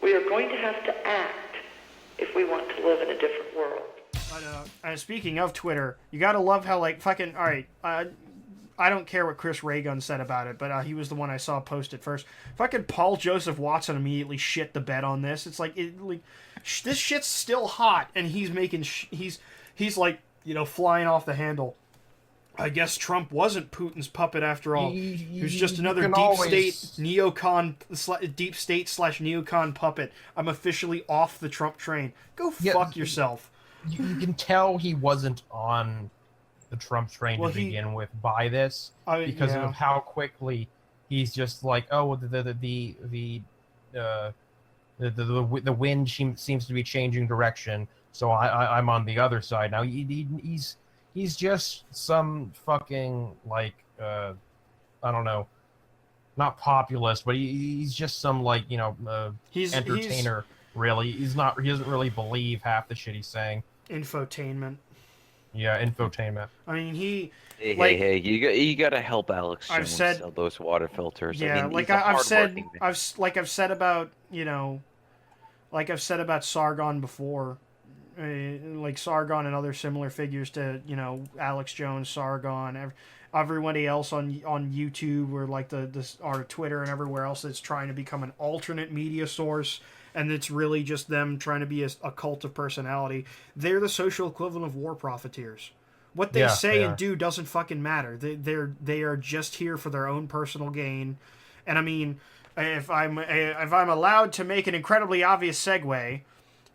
We are going to have to act if we want to live in a different world. But, speaking of Twitter, you gotta love how, like, fucking, alright, I don't care what Chris Raygun said about it, but he was the one I saw post it first. Fucking Paul Joseph Watson immediately shit the bed on this. It's like, this shit's still hot, and he's making, he's like, you know, flying off the handle. I guess Trump wasn't Putin's puppet after all. He was just another deep state neocon puppet. I'm officially off the Trump train. Go fuck yourself. You can tell he wasn't on the Trump train to begin with by this, because of how quickly he's just like, oh, the wind seems to be changing direction, so I'm on the other side now. He's just some fucking, like, I don't know, not populist, but he's just some, like, you know, entertainer, really. He doesn't really believe half the shit he's saying. Infotainment. Yeah, infotainment. I mean, Hey, you gotta help Alex Jones sell those water filters. Yeah, I mean, I've said about, you know, like I've said about Sargon before. Like Sargon and other similar figures to, you know, Alex Jones, Sargon, everybody else on YouTube or like or Twitter and everywhere else that's trying to become an alternate media source, and it's really just them trying to be a cult of personality. They're the social equivalent of war profiteers. What they say and do doesn't fucking matter. They are just here for their own personal gain. And I mean, if I'm allowed to make an incredibly obvious segue,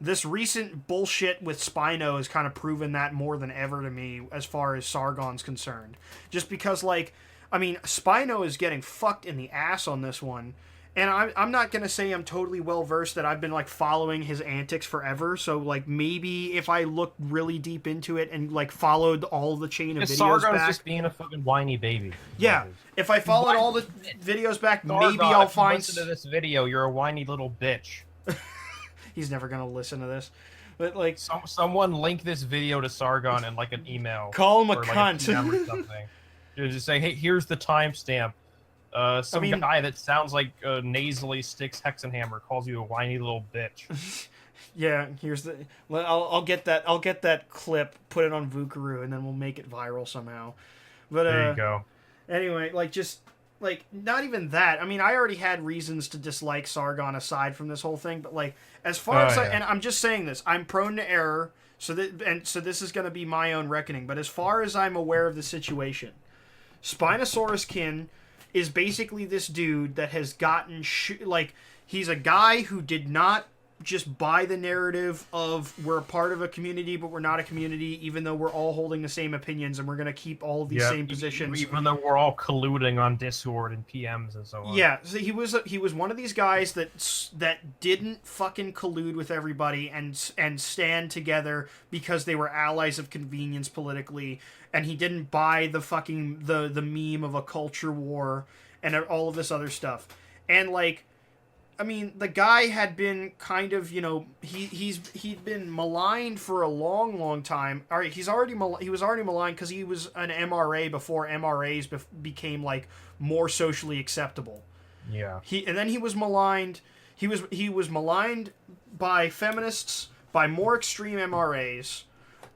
this recent bullshit with Spino has kind of proven that more than ever to me as far as Sargon's concerned. Just because, like, I mean, Spino is getting fucked in the ass on this one. And I'm not going to say I'm totally well-versed, that I've been, like, following his antics forever. So, like, maybe if I looked really deep into it and, like, followed all the chain of videos Sargon's back... just being a fucking whiny baby. Yeah. If I followed all the videos back, Sargon, maybe I'll find... If you listen to this video, you're a whiny little bitch. He's never going to listen to this. But, like... Someone link this video to Sargon in, like, an email. Call him a Like cunt. a or something. Just say, hey, here's the timestamp. Guy that sounds like nasally sticks Hexenhammer calls you a whiny little bitch. Yeah, here's the... I'll get that clip, put it on Vukaru, and then we'll make it viral somehow. But, there you go. Anyway, like, just... Like, not even that. I mean, I already had reasons to dislike Sargon aside from this whole thing, but, like, as far as... And I'm just saying this. I'm prone to error, so this is going to be my own reckoning. But as far as I'm aware of the situation, Spinosaurus Kin is basically this dude that has gotten... he's a guy who did not just buy the narrative of we're a part of a community, but we're not a community, even though we're all holding the same opinions and we're going to keep all of these same positions. Even though we're all colluding on Discord and PMs and so on. Yeah, so he was one of these guys that didn't fucking collude with everybody and stand together because they were allies of convenience politically, and he didn't buy the fucking the meme of a culture war and all of this other stuff. And, like, I mean, the guy had been kind of, you know, he'd been maligned for a long, long time. All right, he was already maligned because he was an MRA before MRAs became, like, more socially acceptable. Yeah. And then he was maligned. He was maligned by feminists, by more extreme MRAs,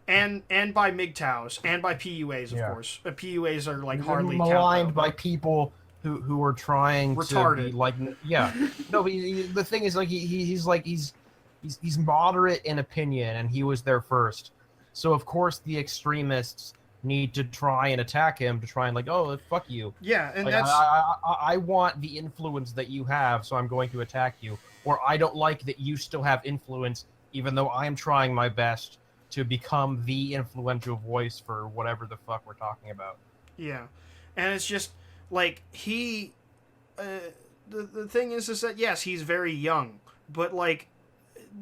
and by MGTOWs, and by PUAs, of course. PUAs are, like, hardly maligned by people who are trying retarded. To be like, yeah. No, the thing is, like, he's moderate in opinion, and he was there first. So of course the extremists need to try and attack him to try and, like, oh, fuck you. Yeah, and like, that's... I want the influence that you have, so I'm going to attack you. Or I don't like that you still have influence, even though I'm trying my best to become the influential voice for whatever the fuck we're talking about. Yeah, and it's just... Like, the thing is that, yes, he's very young, but, like,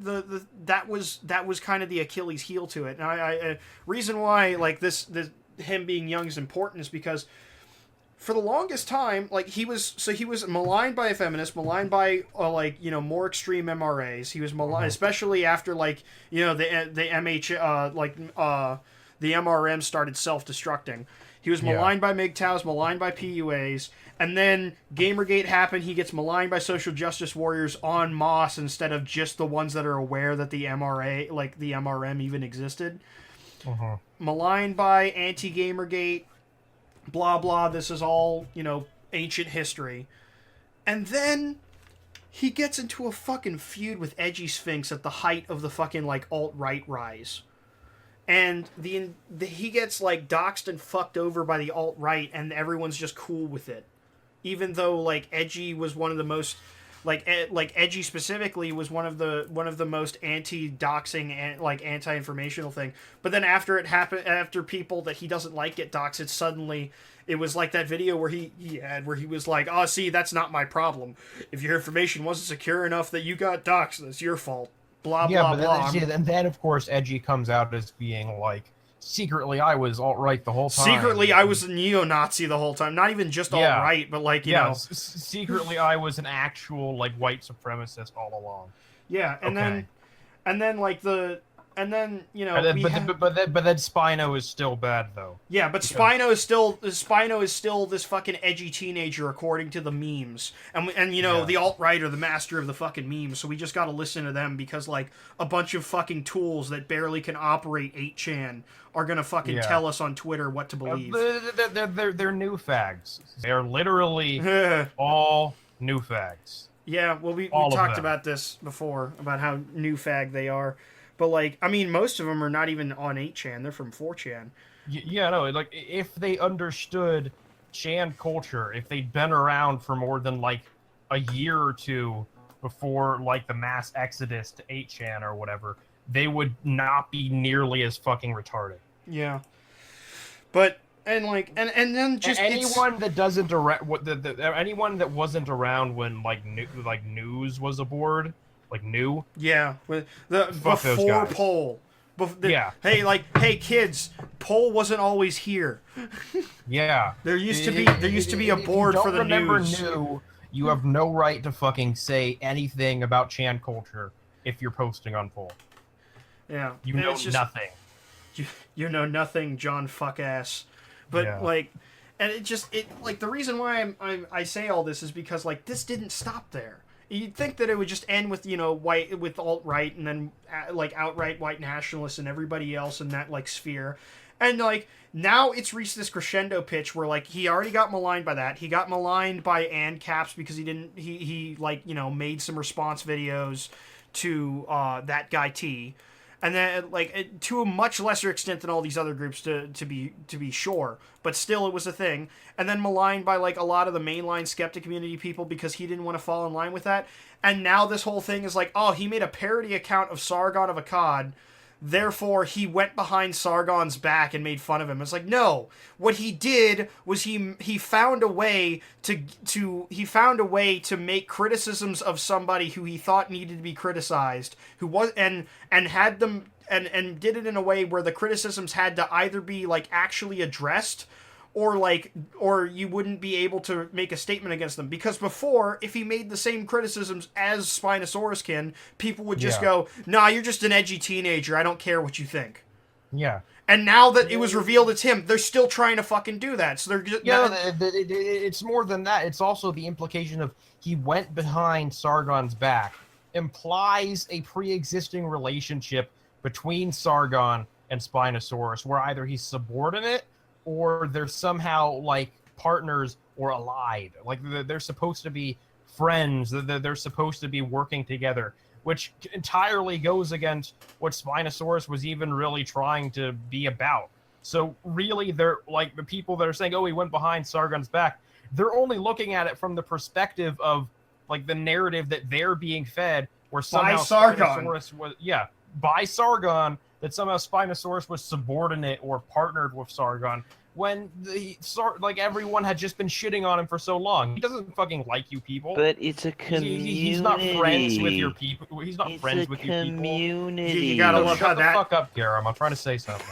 that was kind of the Achilles heel to it. And reason why, like, this him being young is important is because for the longest time, like, he was maligned by a feminist, maligned by, like, you know, more extreme MRAs. He was maligned, especially after, like, you know, the MRM started self-destructing. He was maligned by MGTOWs, maligned by PUAs, and then Gamergate happened. He gets maligned by social justice warriors en masse instead of just the ones that are aware that the MRA, like the MRM, even existed. Maligned by anti-Gamergate, blah blah. This is all, you know, ancient history. And then he gets into a fucking feud with EdgySphinx at the height of the fucking, like, alt-right rise. And he gets, like, doxxed and fucked over by the alt-right, and everyone's just cool with it. Even though, like, Edgy was one of the most... Like Edgy specifically was one of the most anti-doxing and, like, anti-informational thing. But then after it happened, after people that he doesn't like get doxed, it was like that video where he was like, oh, see, that's not my problem. If your information wasn't secure enough that you got doxed, that's your fault. Blah, blah, blah. And then, of course, Edgy comes out as being like, secretly, I was alt-right the whole time. Secretly, I was a neo-Nazi the whole time. Not even just alt-right, but, like, you know. Secretly, I was an actual, like, white supremacist all along. Yeah, and then, like, and then, you know, but then Spino is still bad, though. Yeah, but Spino is still this fucking edgy teenager, according to the memes. And you know, the alt-right are the master of the fucking memes, so we just gotta listen to them because, like, a bunch of fucking tools that barely can operate 8chan are gonna fucking tell us on Twitter what to believe. They're new fags. They're literally all new fags. Yeah, well, we talked about this before, about how new fag they are. But, like, I mean, most of them are not even on 8chan. They're from 4chan. Yeah, no, like, if they understood Chan culture, if they'd been around for more than, like, a year or two before, like, the mass exodus to 8chan or whatever, they would not be nearly as fucking retarded. Yeah. But, and, like, and then just... Anyone that doesn't... anyone that wasn't around when, like, news was aboard... Like, new? Yeah. Before Poll. Hey, kids, Poll wasn't always here. Yeah. There used to be a board for the news. New, you have no right to fucking say anything about Chan culture if you're posting on Poll. Yeah. You know nothing. You know nothing, John fuck-ass. But, like... And the reason why I say all this is because, like, this didn't stop there. You'd think that it would just end with, you know, with alt-right and then, like, outright white nationalists and everybody else in that, like, sphere. And, like, now it's reached this crescendo pitch where, like, he already got maligned by that. He got maligned by ANCAPs because he like, you know, made some response videos to that guy T. And then, like, to a much lesser extent than all these other groups, to be sure. But still, it was a thing. And then maligned by, like, a lot of the mainline Skeptic Community people because he didn't want to fall in line with that. And now this whole thing is like, oh, he made a parody account of Sargon of Akkad. Therefore, he went behind Sargon's back and made fun of him. It's like, no. What he did was he found a way to make criticisms of somebody who he thought needed to be criticized, who was and had them and did it in a way where the criticisms had to either be, like, actually addressed or you wouldn't be able to make a statement against them. Because before, if he made the same criticisms as Spinosaurus can, people would just go, nah, you're just an edgy teenager, I don't care what you think. Yeah. And now that it was revealed it's him, they're still trying to fucking do that. So they're just... it's more than that. It's also the implication of he went behind Sargon's back. Implies a pre-existing relationship between Sargon and Spinosaurus, where either he's subordinate or they're somehow, like, partners or allied. Like, they're supposed to be friends. They're supposed to be working together, which entirely goes against what Spinosaurus was even really trying to be about. So, really, they're, like, the people that are saying, oh, he went behind Sargon's back, they're only looking at it from the perspective of, like, the narrative that they're being fed, where somehow Spinosaurus was... Yeah, by Sargon, that somehow Spinosaurus was subordinate or partnered with Sargon, when everyone had just been shitting on him for so long. He doesn't fucking like you people. But it's a community. He's not friends with your people. He's not friends with you people. Community. You gotta love how that... Shut the fuck up, Garam. I'm trying to say something.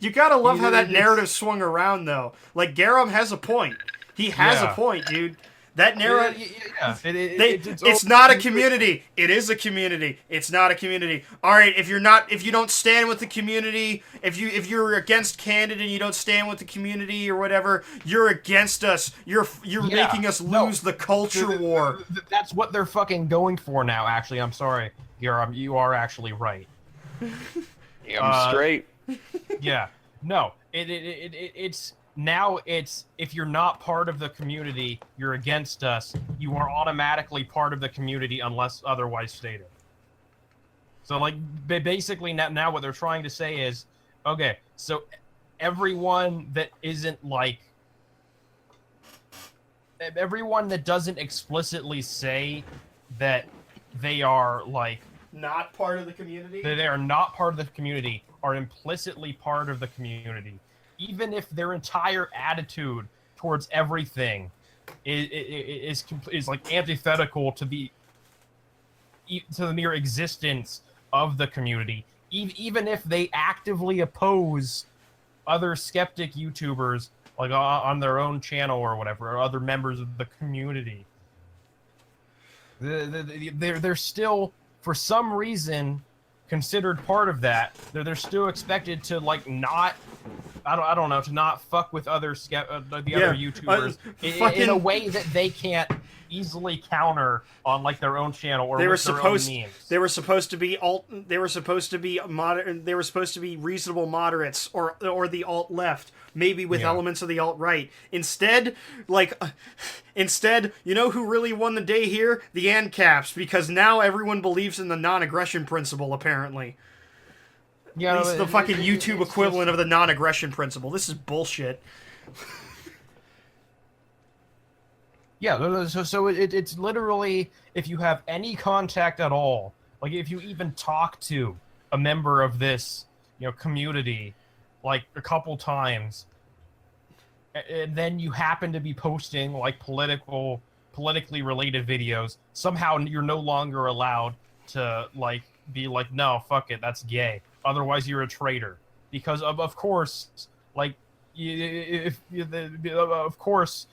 You gotta love how that narrative swung around, though. Like, Garam has a point. He has a point, dude. That narrow. Yeah. It's not a community. It is a community. It's not a community. All right. If you don't stand with the community, if you're against Candid and you don't stand with the community or whatever, you're against us. You're making us lose the culture war. That's what they're fucking going for now. Actually, I'm sorry, you are actually right. Yeah, I'm straight. Yeah. No. It's. Now it's, if you're not part of the community, you're against us. You are automatically part of the community unless otherwise stated. So, like, basically now what they're trying to say is, okay, so everyone that isn't, like... Everyone that doesn't explicitly say that they are, like... Not part of the community? That they are not part of the community, are implicitly part of the community. Even if their entire attitude towards everything is like antithetical to the mere existence of the community, even if they actively oppose other skeptic YouTubers like on their own channel or whatever, or other members of the community, they're still, for some reason, considered part of that. They're still expected to, like, not... I don't know, to not fuck with other other YouTubers in a way that they can't easily counter on, like, their own channel or with their own memes. They were supposed to be They were supposed to be They were supposed to be reasonable moderates or the alt left, maybe with elements of the alt right. Instead, you know who really won the day here? The ANCAPs, because now everyone believes in the non-aggression principle. Apparently. Yeah, it's the fucking YouTube equivalent of the non-aggression principle. This is bullshit. Yeah, so it's literally, if you have any contact at all, like if you even talk to a member of this, community, like a couple times, and then you happen to be posting like politically related videos, somehow you're no longer allowed to like be like, no, fuck it, that's gay. Otherwise, you're a traitor. Because of course, like, of course,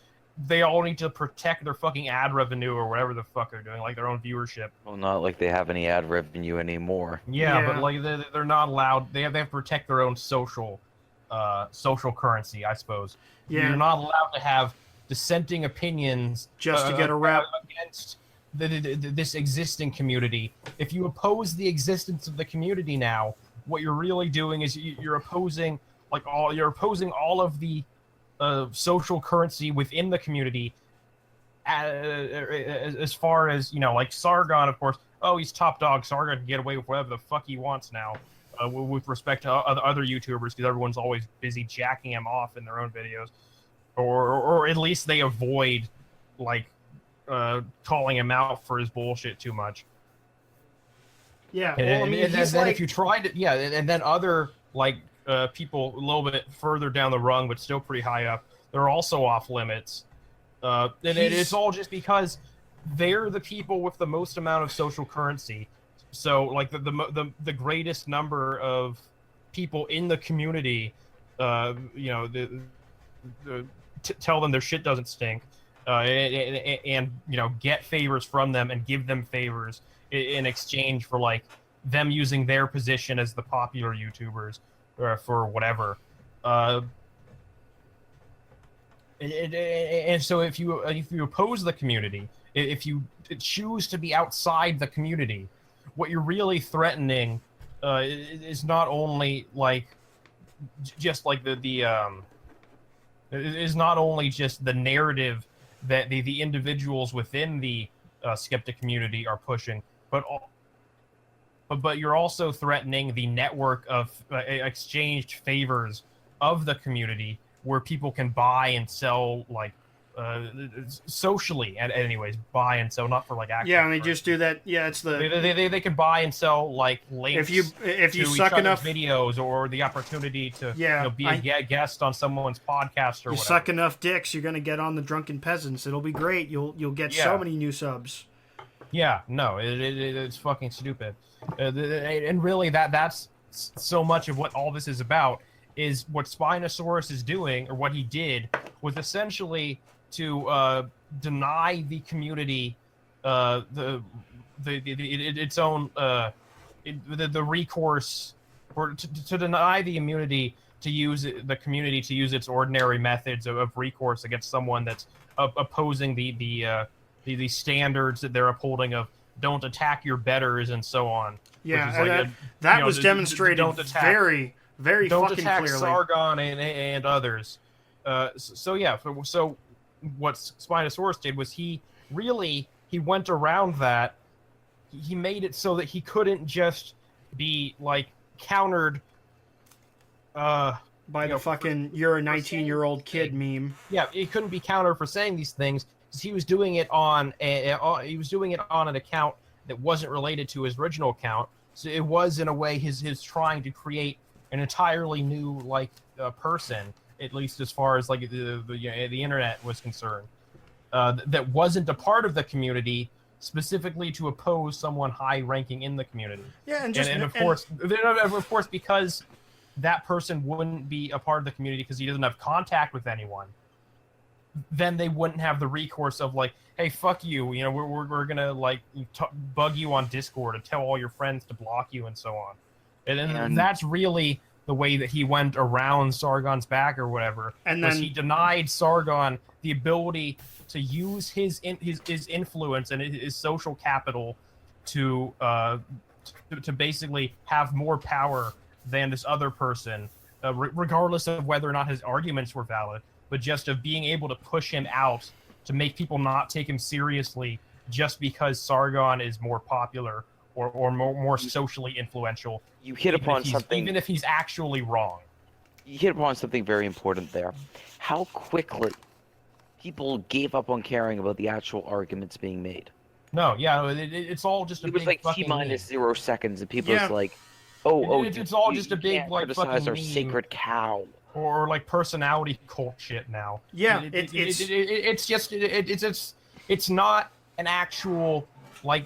they all need to protect their fucking ad revenue or whatever the fuck they're doing, like their own viewership. Well, not like they have any ad revenue anymore. Yeah. But like they're not allowed. They have to protect their own social currency, I suppose. Yeah. You're not allowed to have dissenting opinions just to get a rap against this existing community. If you oppose the existence of the community now, what you're really doing is you're opposing all of the social currency within the community. As far as like Sargon, of course. Oh, he's top dog. Sargon can get away with whatever the fuck he wants now, with respect to other YouTubers, because everyone's always busy jacking him off in their own videos, or at least they avoid like calling him out for his bullshit too much. Yeah, well, and then if you tried it, and then other like people a little bit further down the rung, but still pretty high up, they're also off limits. And it's all just because they're the people with the most amount of social currency. So, like the greatest number of people in the community, tell them their shit doesn't stink, and get favors from them and give them favors in exchange for like them using their position as the popular YouTubers for whatever. And so if you oppose the community, if you choose to be outside the community, what you're really threatening is not only like just like is not only just the narrative that the individuals within the skeptic community are pushing, but you're also threatening the network of exchanged favors of the community, where people can buy and sell like socially, and anyways, buy and sell, not for like actual. Yeah, and they just do that. Yeah, it's the they can buy and sell like links if you to suck each enough videos, or the opportunity to be a guest on someone's podcast or whatever. Suck enough dicks, you're gonna get on the Drunken Peasants. It'll be great. You'll get so many new subs. Yeah, no, it's fucking stupid, and really that's so much of what all this is about. Is what Spinosaurus is doing, or what he did, was essentially to deny the community its own the recourse, or to deny the immunity to use the community to use its ordinary methods of recourse against someone that's opposing the standards that they're upholding of don't attack your betters and so on. Yeah, that was demonstrated very, very fucking clearly. Don't attack Sargon and others. So what Spinosaurus did was he went around that. He made it so that he couldn't just be like countered by the fucking "you're a 19-year-old kid" meme. Yeah, he couldn't be countered for saying these things because he was doing it on an account that wasn't related to his original account. So it was in a way his trying to create an entirely new person, at least as far as like the internet was concerned, that wasn't a part of the community, specifically to oppose someone high-ranking in the community. Yeah, and of course, because that person wouldn't be a part of the community because he doesn't have contact with anyone, then they wouldn't have the recourse of like, hey, fuck you, you know, we're gonna like bug you on Discord and tell all your friends to block you and so on. And that's really the way that he went around Sargon's back or whatever. And then he denied Sargon the ability to use his influence and his social capital to basically have more power than this other person, regardless of whether or not his arguments were valid, but just of being able to push him out to make people not take him seriously just because Sargon is more popular or more socially influential. You hit upon something, even if he's actually wrong. You hit upon something very important there. How quickly people gave up on caring about the actual arguments being made. No, yeah, it's all just a big fucking It was like T-minus 0 seconds, and people was like, it's all just a big like criticize fucking our meme. sacred cow. Or like personality cult shit now. Yeah, it's not an actual like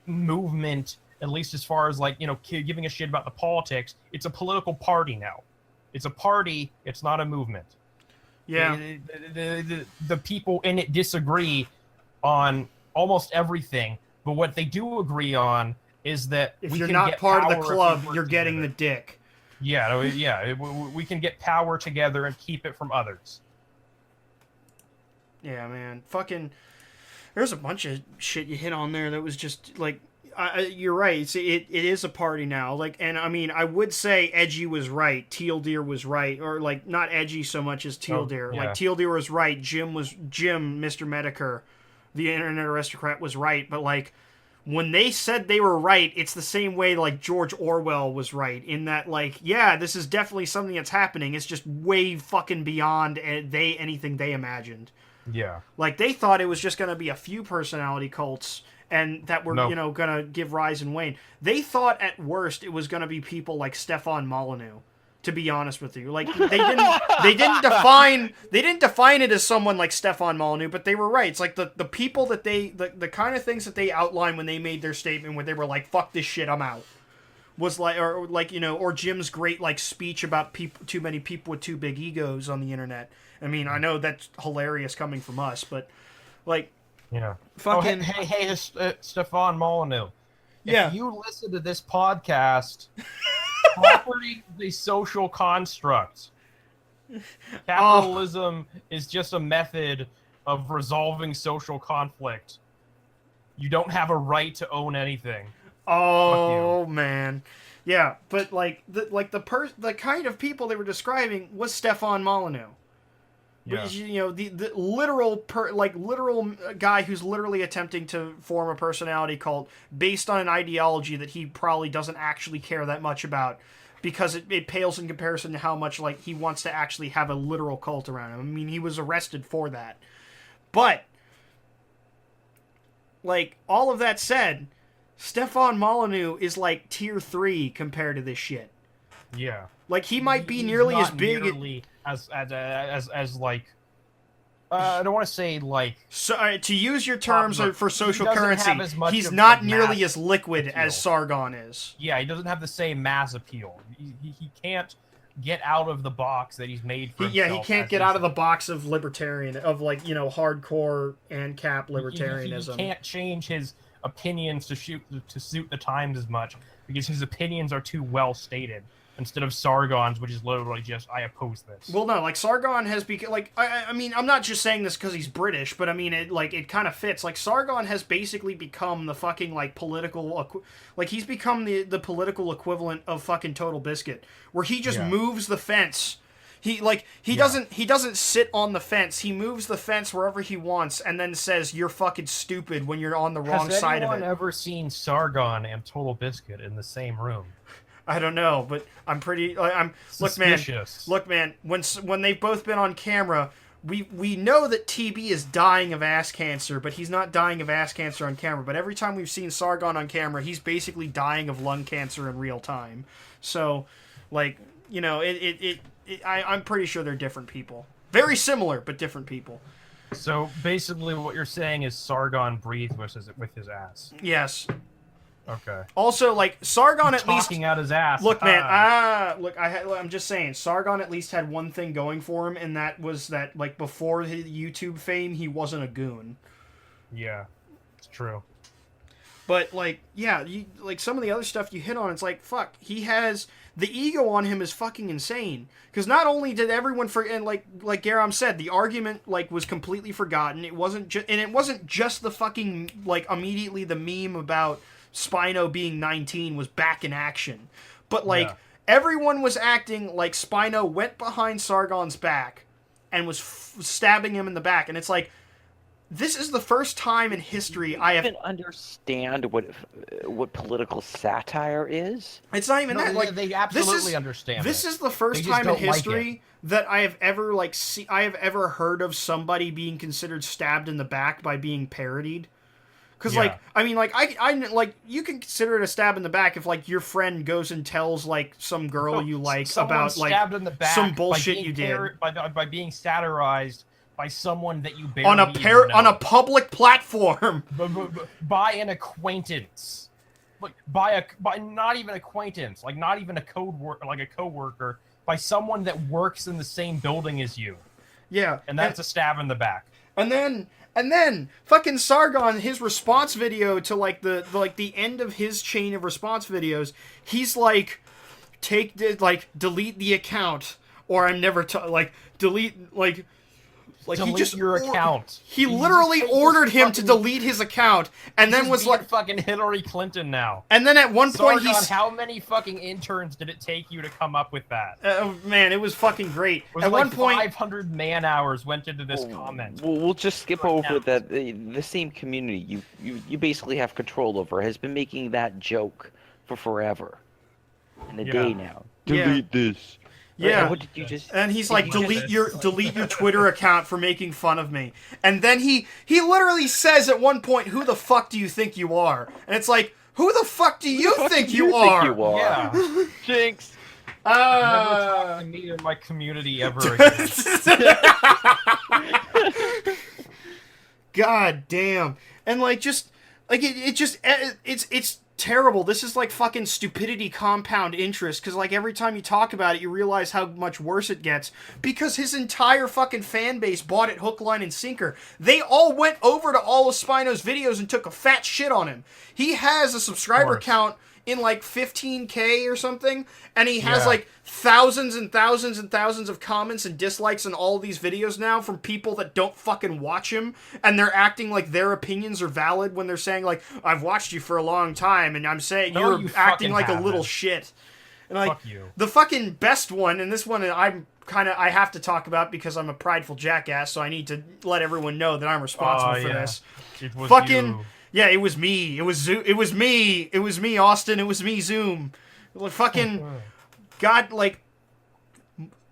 movement, at least as far as like, you know, giving a shit about the politics. It's a political party now. It's a party. It's not a movement. Yeah, the people in it disagree on almost everything, but what they do agree on is that if you're not part of the club, you're getting the dick. Yeah, we can get power together and keep it from others. Yeah, man. Fucking, there's a bunch of shit you hit on there that was just, like, you're right. It is a party now. Like, and I mean, I would say Edgy was right. Teal Deer was right. Or, like, not Edgy so much as Teal Deer. Yeah. Like, Teal Deer was right. Jim, Mr. Medicare, the Internet Aristocrat, was right. But, like, when they said they were right, it's the same way like George Orwell was right in that, like, yeah, this is definitely something that's happening. It's just way fucking beyond anything they imagined. Yeah. Like, they thought it was just going to be a few personality cults and that were, you know, going to give rise and wane. They thought at worst it was going to be people like Stefan Molyneux, to be honest with you. Like, they didn't define it as someone like Stefan Molyneux, but they were right. It's like the people that the kind of things that they outlined when they made their statement, where they were like, fuck this shit, I'm out, was like, or like, you know, or Jim's great like speech about too many people with too big egos on the internet. I mean, I know that's hilarious coming from us, but like, yeah, fucking hey, Stefan Molyneux. Yeah, if you listen to this podcast, property is a social construct. Capitalism is just a method of resolving social conflict. You don't have a right to own anything. Oh man, yeah, but like the kind of people they were describing was Stefan Molyneux. Yeah. Which, you know, the literal literal guy who's literally attempting to form a personality cult based on an ideology that he probably doesn't actually care that much about, because it pales in comparison to how much like he wants to actually have a literal cult around him. I mean, he was arrested for that. But like, all of that said, Stefan Molyneux is like tier 3 compared to this shit. Yeah. Like, he might be nearly as big as like, I don't want to say like, so to use your terms for social currency, he's not nearly as liquid as Sargon is. Yeah, he doesn't have the same mass appeal. He can't get out of the box that he's made for himself. He can't get out of the box of libertarian, of like, hardcore ANCAP libertarianism. He can't change his opinions to suit the times as much because his opinions are too well stated. Instead of Sargon's, which is literally just, I oppose this. Well, no, like, Sargon has become, like, I mean, I'm not just saying this because he's British, but I mean, it kind of fits. Like, Sargon has basically become the fucking, like, political, like, he's become the political equivalent of fucking Total Biscuit, where he just moves the fence. He doesn't sit on the fence. He moves the fence wherever he wants and then says, you're fucking stupid when you're on the wrong side of it. Has anyone ever seen Sargon and Total Biscuit in the same room? I don't know, but I'm pretty. I'm suspicious. Look, man. When they've both been on camera, we know that TB is dying of ass cancer, but he's not dying of ass cancer on camera. But every time we've seen Sargon on camera, he's basically dying of lung cancer in real time. So, like, I'm pretty sure they're different people. Very similar, but different people. So basically, what you're saying is Sargon breathed with his ass. Yes. Okay. Also, like, Sargon at least talking out his ass. Look, man. I'm just saying, Sargon at least had one thing going for him, and that was that, like, before his YouTube fame, he wasn't a goon. Yeah, it's true. But, like, yeah, like, some of the other stuff you hit on, it's like, fuck, he has... The ego on him is fucking insane. Because not only did everyone and like Garam said, the argument, like, was completely forgotten. It wasn't just the fucking, like, immediately the meme about Spino being 19 was back in action. But, like, everyone was acting like Spino went behind Sargon's back and was stabbing him in the back. And it's like, this is the first time in history I have... even understand what political satire is? It's not even that. Like, they absolutely understand. This is the first time in history that I have ever I have ever heard of somebody being considered stabbed in the back by being parodied. Because, like, I mean, like, I like, you can consider it a stab in the back if, like, your friend goes and tells, like, some girl you like about, like, in the back some bullshit you did. By being satirized by someone that you barely on a public platform. By an acquaintance. Like, by not even acquaintance. Like, not even a coworker. By someone that works in the same building as you. Yeah. And that's a stab in the back. And then fucking Sargon, his response video to like the end of his chain of response videos, he's like, delete the account, or I'm never delete your account. He literally ordered him to delete his account, and then was like fucking Hillary Clinton now. And then at one point Sargon, how many fucking interns did it take you to come up with that? Man, it was fucking great. At one point, 500 man hours went into this comment. We'll just skip over that. The same community you basically have control over has been making that joke for forever, and a day now. Delete this. Yeah, what did you just... And he's like, delete your Twitter account for making fun of me. And then he literally says at one point, "Who the fuck do you think you are?" And it's like, who the fuck do you think you are? Yeah. Jinx. Never talk to me or my community ever again. God damn. And like, just like it's terrible. This is like fucking stupidity compound interest, because like every time you talk about it, you realize how much worse it gets, because his entire fucking fan base bought it hook, line, and sinker. They all went over to all of Spino's videos and took a fat shit on him. He has a subscriber count in like 15K or something, and he has like thousands and thousands and thousands of comments and dislikes on all these videos now from people that don't fucking watch him, and they're acting like their opinions are valid when they're saying like, "I've watched you for a long time, and I'm saying you're acting like a little shit." And like, the fucking best one, and this one I have to talk about because I'm a prideful jackass, so I need to let everyone know that I'm responsible for this. It was fucking you. Yeah, it was me. It was me. It was me, Austin. It was me, Zoom. Like, fucking God, like,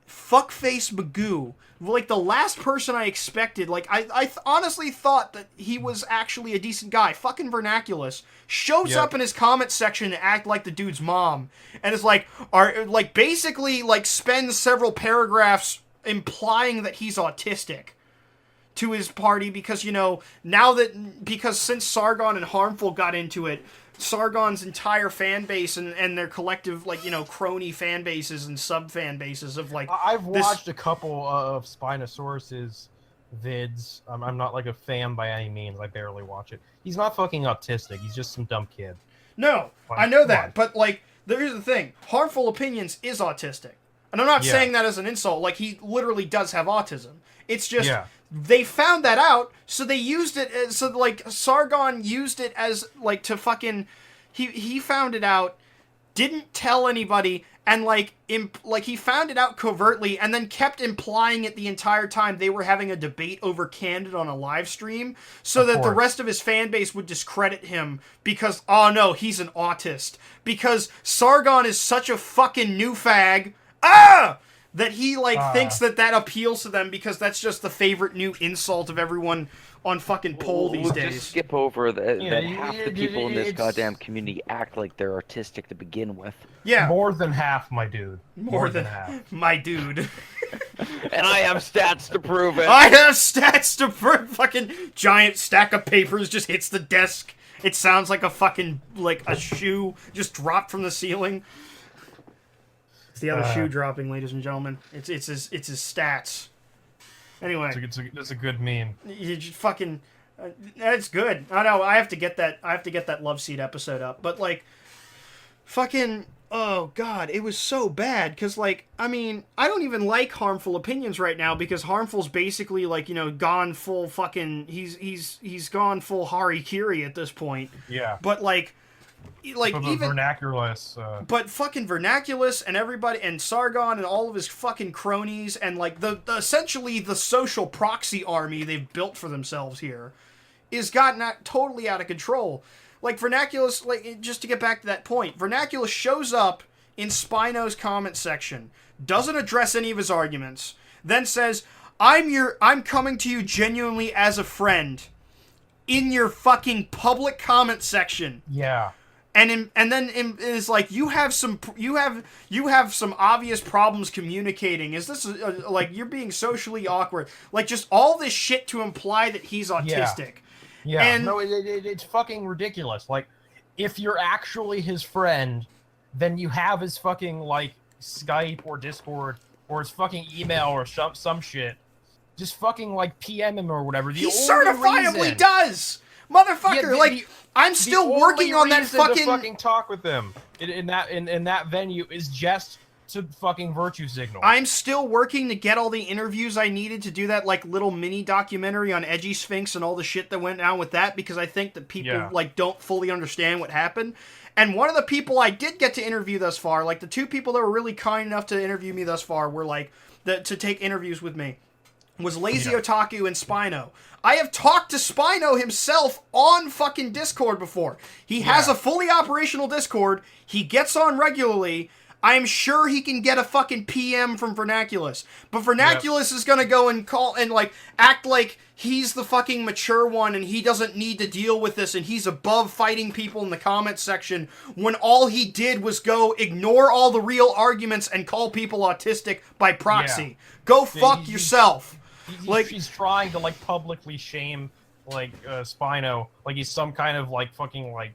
fuckface Magoo. Like, the last person I expected. Like, I honestly thought that he was actually a decent guy. Fucking Vernaculus shows up in his comment section and act like the dude's mom, and is like, basically like spends several paragraphs implying that he's autistic to his party, because, you know, because since Sargon and Harmful got into it, Sargon's entire fan base and their collective, like, you know, crony fan bases and sub fan bases of, like, I've watched a couple of Spinosaurus's vids. I'm not like a fan by any means. I barely watch it. He's not fucking autistic. He's just some dumb kid. No, I know that, but, like, here's the thing. Harmful Opinions is autistic. And I'm not saying that as an insult. Like, he literally does have autism. It's just, they found that out, so they used it as, so, like, Sargon used it as, like, to fucking, he found it out, didn't tell anybody, and, like, he found it out covertly, and then kept implying it the entire time they were having a debate over Candid on a live stream, so that the rest of his fan base would discredit him, because, oh no, he's an autist. Because Sargon is such a fucking new fag, that he, like, thinks that appeals to them, because that's just the favorite new insult of everyone on fucking poll these days. Just skip over that half the people in this goddamn community act like they're artistic to begin with. Yeah. More than half, my dude. More than half. My dude. And I have stats to prove it. I have stats to prove. Fucking giant stack of papers just hits the desk. It sounds like a fucking, like, a shoe just dropped from the ceiling. It's the other shoe dropping, ladies and gentlemen. It's his stats. Anyway, it's a good meme. You just fucking, that's good. I know. I have to get that Love Seat episode up. But, like, fucking, oh god, it was so bad. Because, like, I mean, I don't even like Harmful Opinions right now, because Harmful's basically, like, you know, gone full fucking, he's gone full Harikiri at this point. Yeah. But, like even Vernaculus, but fucking Vernaculus and everybody and Sargon and all of his fucking cronies and, like, the essentially the social proxy army they've built for themselves here is gotten totally out of control. Like, Vernaculus, like, just to get back to that point, Vernaculus shows up in Spino's comment section, doesn't address any of his arguments, then says, I'm coming to you genuinely as a friend in your fucking public comment section. Yeah. And then is like, you have some obvious problems communicating. Is this like, you're being socially awkward? Like, just all this shit to imply that he's autistic. Yeah. And no, it's fucking ridiculous. Like, if you're actually his friend, then you have his fucking, like, Skype or Discord or his fucking email or some shit. Just fucking, like, PM him or whatever. He certifiably does! Motherfucker, yeah, I'm still working on that fucking... to fucking talk with them in that venue is just to fucking virtue signal. I'm still working to get all the interviews I needed to do that, like, little mini documentary on EdgySphinx and all the shit that went down with that, because I think that people, like, don't fully understand what happened. And one of the people I did get to interview thus far, like, the two people that were really kind enough to interview me thus far were, like, to take interviews with me, was Lazy Otaku and Spino. I have talked to Spino himself on fucking Discord before. He has a fully operational Discord. He gets on regularly. I'm sure he can get a fucking PM from Vernaculus. But Vernaculus is gonna go and call and, like, act like he's the fucking mature one and he doesn't need to deal with this and he's above fighting people in the comment section, when all he did was go ignore all the real arguments and call people autistic by proxy. Go fuck yourself. He's trying to, like, publicly shame, like, Spino, like he's some kind of, like, fucking, like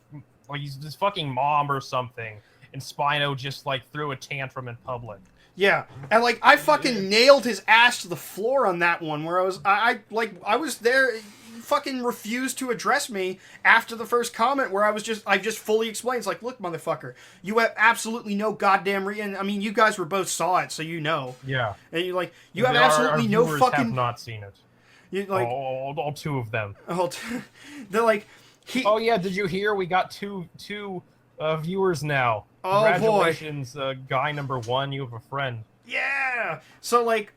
he's this fucking mom or something, and Spino just, like, threw a tantrum in public. Yeah, and, like, I fucking nailed his ass to the floor on that one, where I was there, he fucking refused to address me after the first comment, where I just fully explained, it's like, look, motherfucker, you have absolutely no goddamn reason. I mean, you guys were both saw it, so you know. Yeah. And you're like, you have absolutely no fucking... have not seen it. You, like, all two of them. They're like, oh yeah, did you hear? We got two viewers now. Oh, congratulations, guy number 1, you have a friend. Yeah! So, like,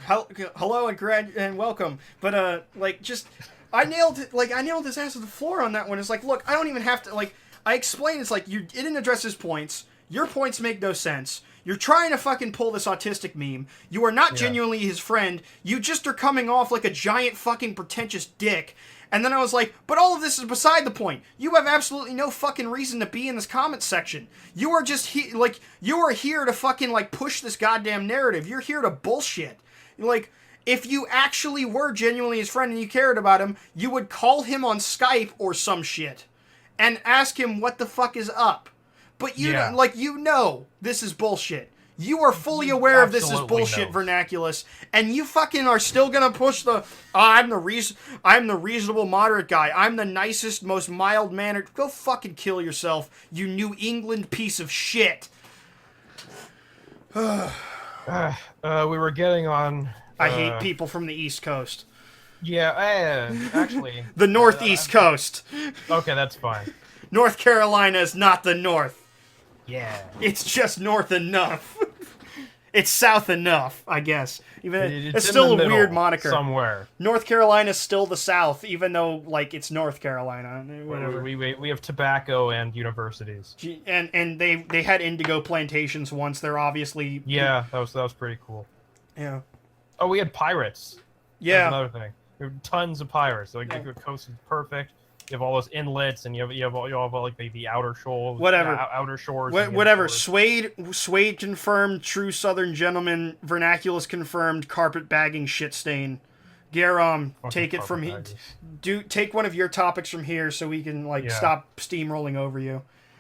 hello and welcome. But, like, just, I nailed his ass to the floor on that one. It's like, look, I don't even have to, like, I explained, it's like, you didn't address his points. Your points make no sense. You're trying to fucking pull this autistic meme. You are not genuinely his friend. You just are coming off like a giant fucking pretentious dick. And then I was like, but all of this is beside the point. You have absolutely no fucking reason to be in this comment section. You are just you are here to fucking, like, push this goddamn narrative. You're here to bullshit. Like, if you actually were genuinely his friend and you cared about him, you would call him on Skype or some shit. and ask him what the fuck is up. But this is bullshit. You are fully aware of this is bullshit, Vernaculus, and you fucking are still gonna push the I'm the reasonable moderate guy. I'm the nicest, most mild-mannered. Go fucking kill yourself, you New England piece of shit. We were getting on. I hate people from the East Coast. Yeah, actually. The Northeast Coast. Okay, that's fine. North Carolina is not the North. Yeah. It's just north enough. It's south enough, I guess. It's in still the a weird middle, moniker. somewhere. North Carolina's still the South, even though it's North Carolina. Whatever. We have tobacco and universities. And they had indigo plantations once. They're obviously that was pretty cool. Yeah. Oh, we had pirates. Yeah. That's another thing. There were tons of pirates. The coast is perfect. You have all those inlets, and you have all the outer shores. Whatever. Outer shores. Whatever. Suede confirmed. True Southern gentleman. Vernaculus confirmed. Carpet bagging shit stain. Garam, take it from here. Take one of your topics from here, so we can stop steamrolling over you.